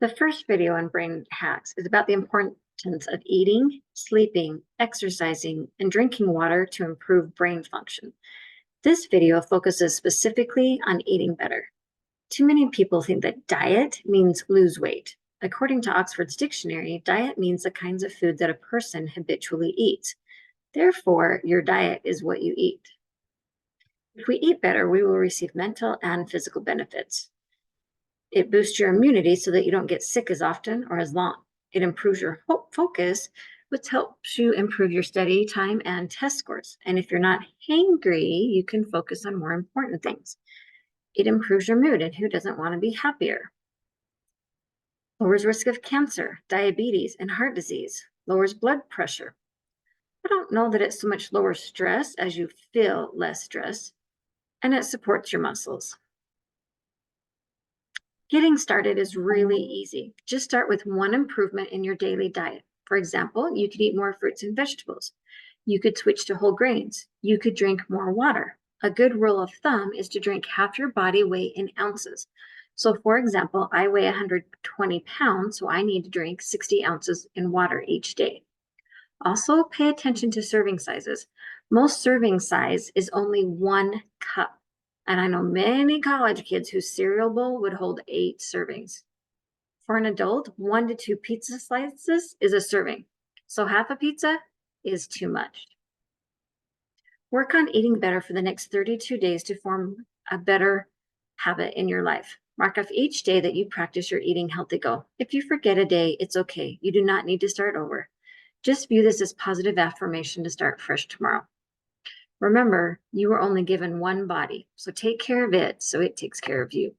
The first video on brain hacks is about the importance of eating, sleeping, exercising, and drinking water to improve brain function. This video focuses specifically on eating better. Too many people think that diet means lose weight. According to Oxford's dictionary, diet means the kinds of food that a person habitually eats. Therefore, your diet is what you eat. If we eat better, we will receive mental and physical benefits. It boosts your immunity so that you don't get sick as often or as long. It improves your focus, which helps you improve your study time and test scores. And if you're not hangry, you can focus on more important things. It improves your mood, and who doesn't want to be happier? Lowers risk of cancer, diabetes, and heart disease. Lowers blood pressure. I don't know that it so much lowers stress as you feel less stress, and it supports your muscles. Getting started is really easy. Just start with one improvement in your daily diet. For example, you could eat more fruits and vegetables. You could switch to whole grains. You could drink more water. A good rule of thumb is to drink half your body weight in ounces. So for example, I weigh 120 pounds, so I need to drink 60 ounces in water each day. Also, pay attention to serving sizes. Most serving size is only 1 cup. And I know many college kids whose cereal bowl would hold 8 servings. For an adult, 1 to 2 pizza slices is a serving. So half a pizza is too much. Work on eating better for the next 32 days to form a better habit in your life. Mark off each day that you practice your eating healthy goal. If you forget a day, it's okay. You do not need to start over. Just view this as positive affirmation to start fresh tomorrow. Remember, you were only given one body, so take care of it so it takes care of you.